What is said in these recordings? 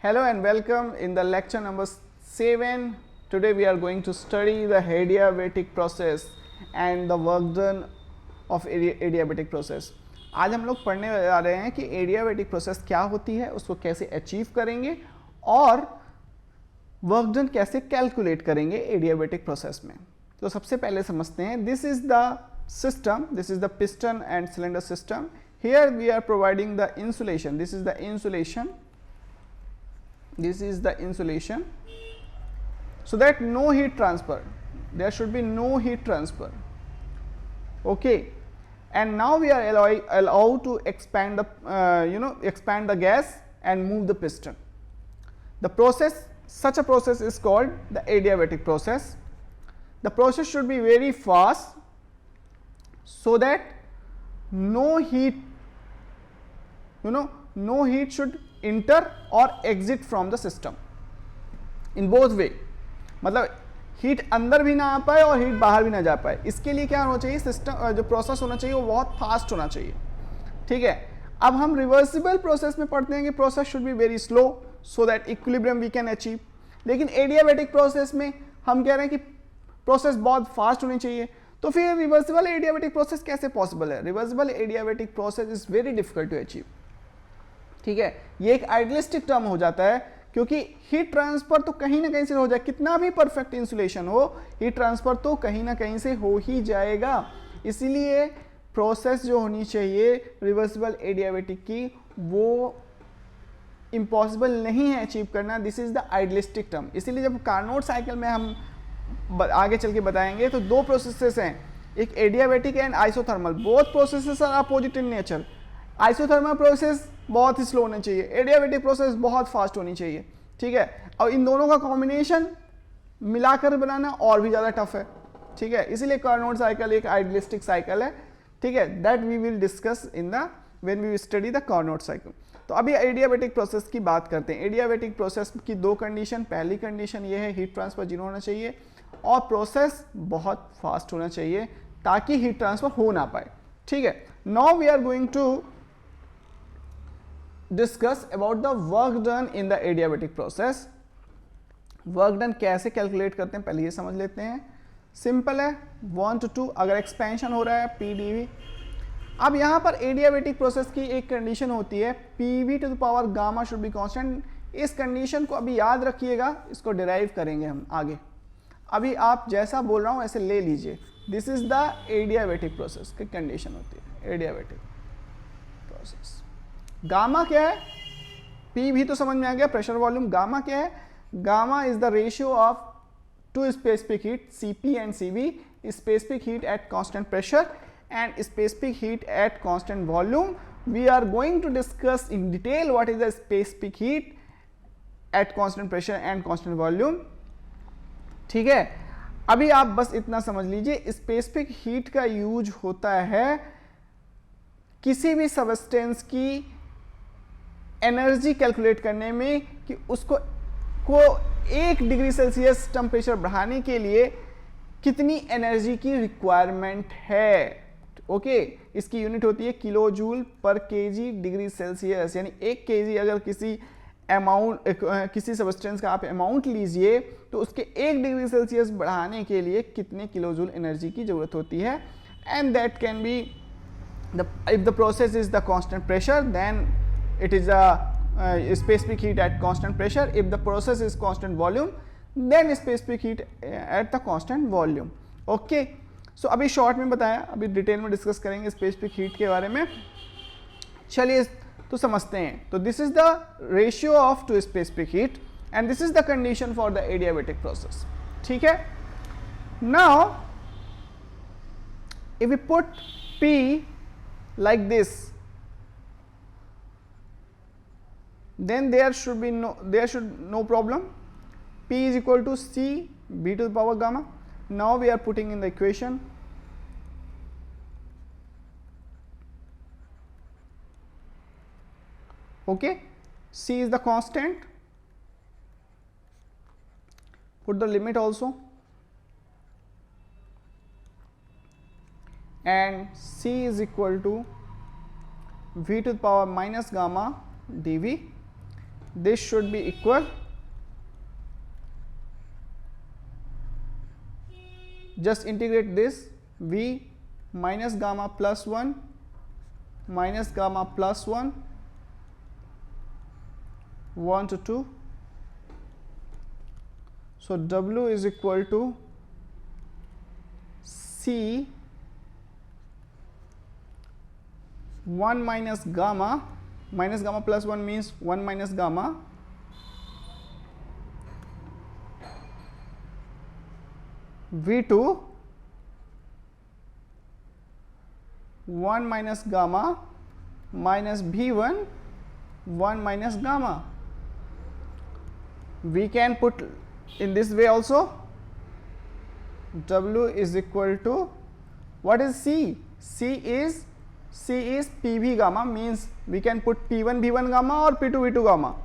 Hello and welcome in the lecture number 7. Today we are going to study the adiabatic process and the work done of adiabatic process. आज हम लोग पढ़ने जा रहे हैं कि adiabatic process क्या होती है, उसको कैसे अचीव करेंगे और वर्क डन कैसे कैलकुलेट करेंगे adiabatic प्रोसेस में. तो सबसे पहले समझते हैं, this is the system, this is the piston and cylinder system. Here we are providing the insulation. This is the insulation. This is the insulation. So that no heat transfer. There should be no heat transfer. Okay. And now we are allowed to expand the expand the gas and move the piston. The process, such a process is called the adiabatic process. The process should be very fast so that no heat no heat should enter or exit from the system in both way. मतलब heat अंदर भी ना आ पाए और heat बाहर भी ना जा पाए. इसके लिए क्या होना चाहिए, सिस्टम जो प्रोसेस होना चाहिए वो बहुत फास्ट होना चाहिए. ठीक है. अब हम रिवर्सिबल प्रोसेस में पढ़ते हैं कि process should be very slow so that equilibrium we can achieve. लेकिन एडियाबैटिक प्रोसेस में हम कह रहे हैं कि प्रोसेस बहुत फास्ट होनी चाहिए. तो फिर रिवर्सिबल एडियाबैटिक प्रोसेस कैसे पॉसिबल है? Reversible adiabatic process is very difficult to achieve. ठीक है. ये एक आइडियलिस्टिक टर्म हो जाता है क्योंकि हीट ट्रांसफर तो कहीं ना कहीं से हो जाए, कितना भी परफेक्ट इंसुलेशन हो, हीट ट्रांसफर तो कहीं ना कहीं से हो ही जाएगा. इसीलिए प्रोसेस जो होनी चाहिए रिवर्सिबल एडियाबैटिक की वो इम्पॉसिबल नहीं है अचीव करना. This is the idealistic term. इसीलिए जब कार्नोट साइकिल में हम आगे चल के बताएंगे तो दो प्रोसेसेस हैं, एक adiabatic and isothermal. Both processes are opposite in nature. Isothermal process बहुत ही स्लो होनी चाहिए, एडियाबैटिक प्रोसेस बहुत फास्ट होनी चाहिए. ठीक है. और इन दोनों का कॉम्बिनेशन मिलाकर बनाना और भी ज़्यादा टफ है. ठीक है. इसीलिए कार्नोट साइकिल एक आइडियलिस्टिक साइकिल है. ठीक है. That we will discuss in the when we study the Carnot cycle. तो अभी एडियाबैटिक प्रोसेस की बात करते हैं. एडियाबैटिक प्रोसेस की दो कंडीशन, पहली कंडीशन ये है हीट ट्रांसफर जीरो होना चाहिए और प्रोसेस बहुत फास्ट होना चाहिए ताकि हीट ट्रांसफर हो ना पाए. ठीक है. Now we are going to discuss about the work done in the adiabatic process. Work done कैसे कैलकुलेट करते हैं पहले ये समझ लेते हैं. सिंपल है, 1 to 2. अगर एक्सपेंशन हो रहा है PdV. अब यहाँ पर एडियाबैटिक प्रोसेस की एक कंडीशन होती है PV to the power gamma should be constant. इस कंडीशन को अभी याद रखिएगा, इसको डिराइव करेंगे हम आगे. अभी आप जैसा बोल रहा हूँ ऐसे ले लीजिए. This is the adiabatic process की कंडीशन होती है. एडियाबैटिक प्रोसेस गामा क्या है? P भी तो समझ में आ गया, प्रेशर वॉल्यूम. गामा क्या है? Gamma is the ratio of two specific heat Cp and Cv, specific heat at constant pressure and specific heat at constant volume. We are going to discuss in detail what is the specific heat at constant pressure and constant volume. ठीक है. अभी आप बस इतना समझ लीजिए, specific heat का use होता है किसी भी सबस्टेंस की एनर्जी कैलकुलेट करने में कि उसको 1 डिग्री सेल्सियस टेम्परेचर बढ़ाने के लिए कितनी एनर्जी की रिक्वायरमेंट है. ओके. इसकी यूनिट होती है किलो जूल पर केजी डिग्री सेल्सियस. यानी 1 केजी अगर किसी सबस्टेंस का आप अमाउंट लीजिए तो उसके 1 डिग्री सेल्सियस बढ़ाने के लिए कितने किलो जूल एनर्जी की जरूरत होती है. And that can be if the process is the constant pressure, then it is a specific heat at constant pressure. If the process is constant volume, then specific heat at the constant volume. Okay. So अभी short में बताया, अभी detail में discuss करेंगे specific heat के बारे में. चलिए तो समझते हैं. तो this is the ratio of two specific heat and this is the condition for the adiabatic process. ठीक है. Now if we put P like this, then there should no problem. P is equal to C B to the power gamma. Now we are putting in the equation. Okay. C is the constant. Put the limit also. And C is equal to V to the power minus gamma dV. this should be equal, just integrate this, v minus gamma plus 1 minus gamma plus 1 1 to 2. So W is equal to C 1 minus gamma plus 1 means 1 minus gamma V2 1 minus gamma minus V1 1 minus gamma. We can put in this way also. W is equal to, what is C? C is PV gamma, means we can put P1 V1 gamma or P2 V2 gamma.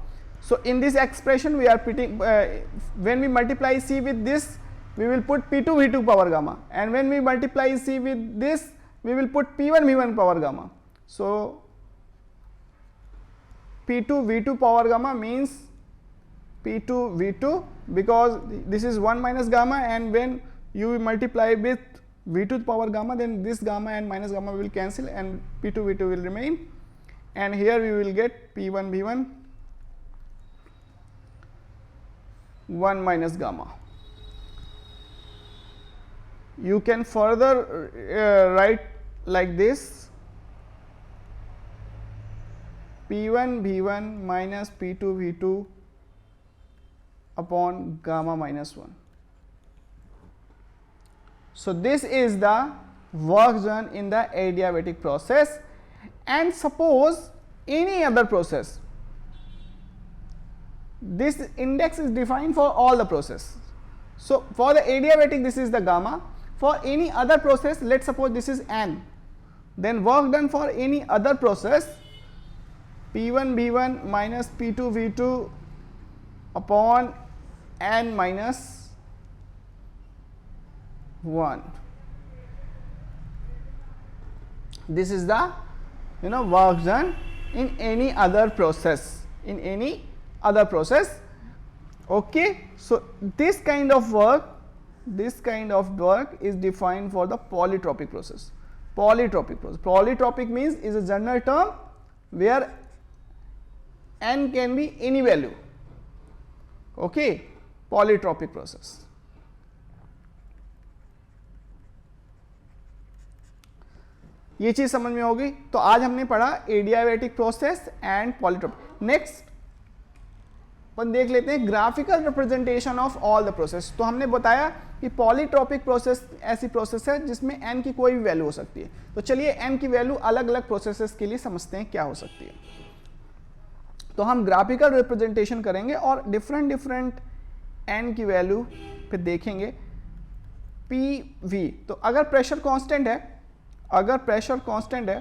So in this expression we are putting, when we multiply C with this, we will put P2 V2 power gamma, and when we multiply C with this, we will put P1 V1 power gamma. So P2 V2 power gamma means P2 V2, because this is 1 minus gamma, and when you multiply with V2 power gamma, then this gamma and minus gamma will cancel and P2 V2 will remain, and here we will get P1 V1 1 minus gamma. You can further write like this, P1 V1 minus P2 V2 upon gamma minus 1. So this is the work done in the adiabatic process. And suppose any other process, this index is defined for all the process. So for the adiabatic this is the gamma. For any other process, let's suppose this is n, then work done for any other process, P1 V1 minus P2 V2 upon n minus 1. This is the work done in any other process, okay. So this kind of work is defined for the polytropic process. Polytropic means is a general term where n can be any value, okay. Polytropic process. ये चीज समझ में होगी। तो आज हमने पढ़ा adiabatic process and polytropic. Next अपन देख लेते हैं graphical representation of all the process. तो हमने बताया कि पॉलीट्रोपिक प्रोसेस ऐसी प्रोसेस है जिसमें n की कोई भी वैल्यू हो सकती है। तो चलिए n की वैल्यू अलग अलग प्रोसेसेस के लिए समझते हैं क्या हो सकती है। तो हम ग्राफिकल रिप्रेजेंटेशन करेंगे और डिफरेंट n की वैल्यू पे देखेंगे। PV, तो अगर प्रेशर कांस्टेंट है,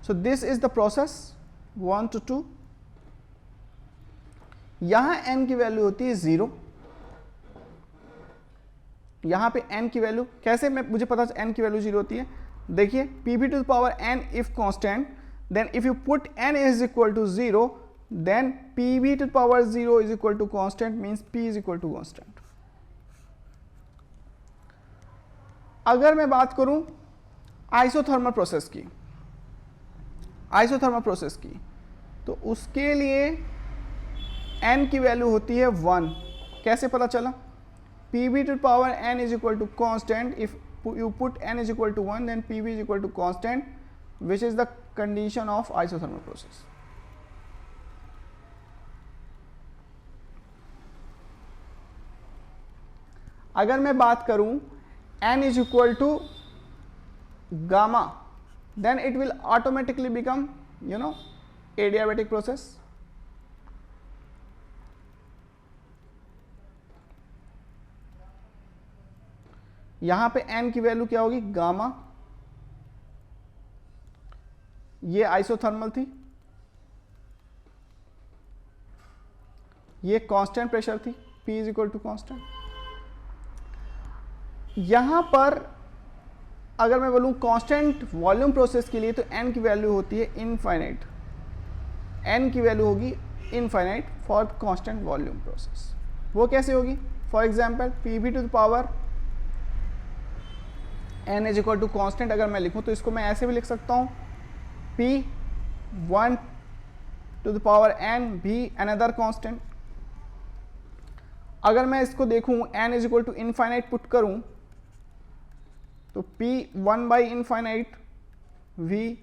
so this is the process 1 to 2। यहां n की वैल्यू होती है 0, यहां पे n की वैल्यू कैसे मुझे पता n की वैल्यू 0 होती है। देखिए Pv to the power n if constant, then if you put n is equal to 0, then Pv to the power 0 is equal to constant, means P is equal to constant। अगर मैं बात करूं isothermal process की, तो उसके लिए n की value होती है 1। कैसे पता चला? Pv to the power n is equal to constant, if you put n is equal to 1, then Pv is equal to constant, which is the condition of isothermal process। अगर मैं बात करूं n is equal to gamma, then it will automatically become adiabatic process। यहां पे n की value क्या होगी? Gamma. ये आइसोथर्मल थी, ये कांस्टेंट प्रेशर थी, P is equal to constant. यहां पर अगर मैं बोलूँ कांस्टेंट वॉल्यूम प्रोसेस के लिए तो n की वैल्यू होती है इनफाइनाइट, n की वैल्यू होगी infinite for constant volume process. वो कैसे होगी? For example pv to the power n is equal to constant अगर मैं लिखूं तो इसको मैं ऐसे भी लिख सकता हूं p1 to the power n भी अनदर कांस्टेंट। अगर मैं इसको देखूं n is equal to infinite put करूं तो p1 by infinite v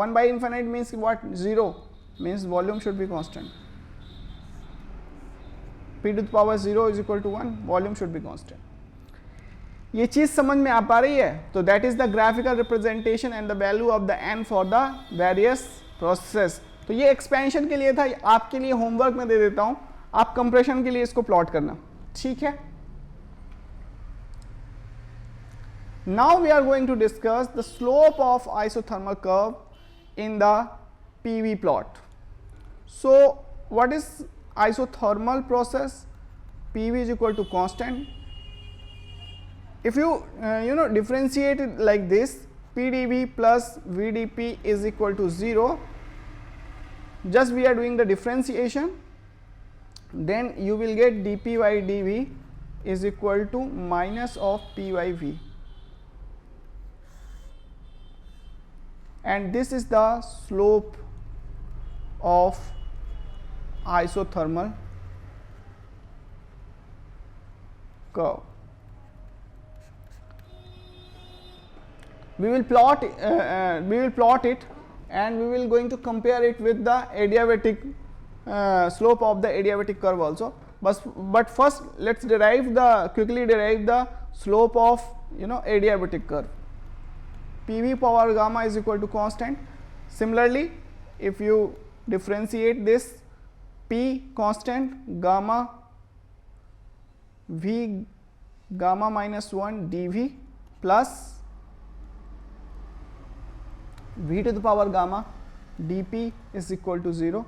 1 by infinite means what? 0 means volume should be constant. p to the power 0 is equal to 1, volume should be constant. ये चीज समझ में आ पा रही है? तो that is the graphical representation and the value of the n for the various process. तो ये एक्सपेंशन के लिए था, आपके लिए होमवर्क में दे देता हूं, आप कंप्रेशन के लिए इसको प्लॉट करना, ठीक है? Now we are going to discuss the slope of isothermal curve in the PV plot. So what is isothermal process? PV is equal to constant. If you differentiate it like this, PdV plus VdP is equal to 0, just we are doing the differentiation, then you will get dP by dV is equal to minus of P by V, and this is the slope of isothermal curve. We will plot it and we will going to compare it with the adiabatic slope of the adiabatic curve also. But first let's quickly derive the slope of adiabatic curve. PV power gamma is equal to constant. Similarly, if you differentiate this, P constant, gamma V gamma minus 1 dV plus V to the power gamma dP is equal to 0,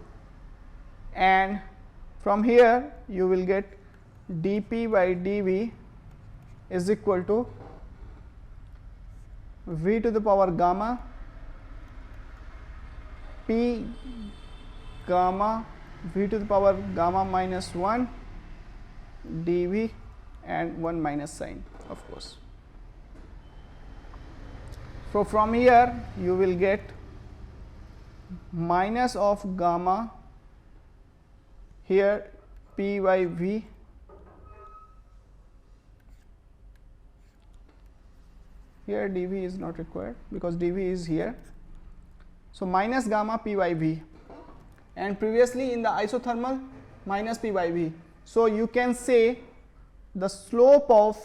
and from here you will get dP by dV is equal to V to the power gamma P gamma V to the power gamma minus 1 dV and 1 minus sign, of course. So from here you will get minus of gamma here P by V here, dV is not required because dV is here. So minus gamma P by V, and previously in the isothermal minus P by V. So you can say the slope of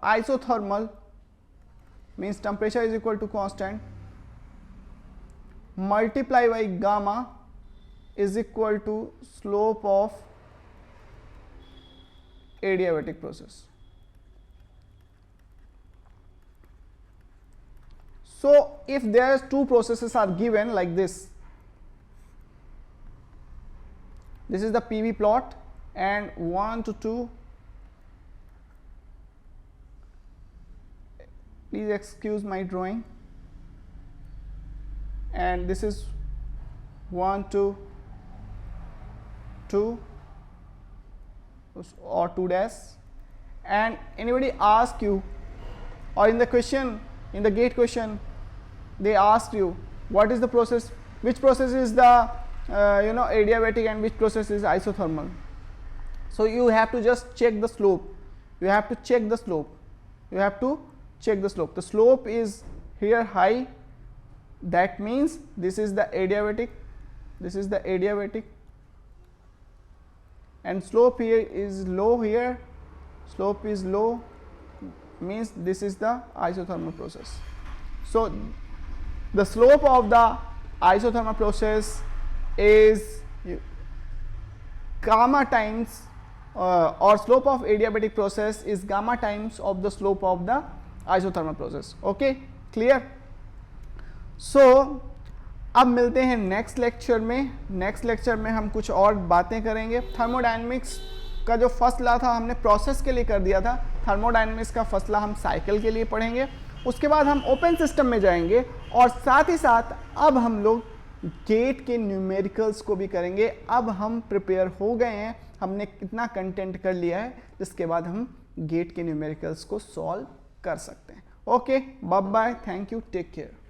isothermal means temperature is equal to constant multiply by gamma is equal to slope of adiabatic process. So if there two processes are given like this, this is the PV plot and 1 to 2, please excuse my drawing, and this is 1 to 2 or 2 dash, and anybody ask you, or in the question, in the gate question they asked you what is the process, which process is the adiabatic and which process is isothermal. So you have to just check the slope, you have to check the slope, the slope is here high, that means this is the adiabatic, and slope here is low, here slope is low, means this is the isothermal process. So the slope of the isothermal process is gamma times or slope of adiabatic process is gamma times of the slope of the isothermal process. Okay, clear? So अब मिलते हैं next lecture में हम कुछ और बातें करेंगे thermodynamics का जो फर्स्ट ला था हमने प्रोसेस के लिए कर दिया था, थर्मोडायनेमिक्स का फर्स्ट ला हम साइकिल के लिए पढ़ेंगे। उसके बाद हम ओपन सिस्टम में जाएंगे और साथ ही साथ अब हम लोग गेट के न्यूमेरिकल्स को भी करेंगे। अब हम प्रिपेयर हो गए हैं, हमने इतना कंटेंट कर लिया है जिसके बाद हम गेट के न्यूमेरिकल्स को सॉल्व कर सकते हैं। Okay, bye bye, thank you, take care.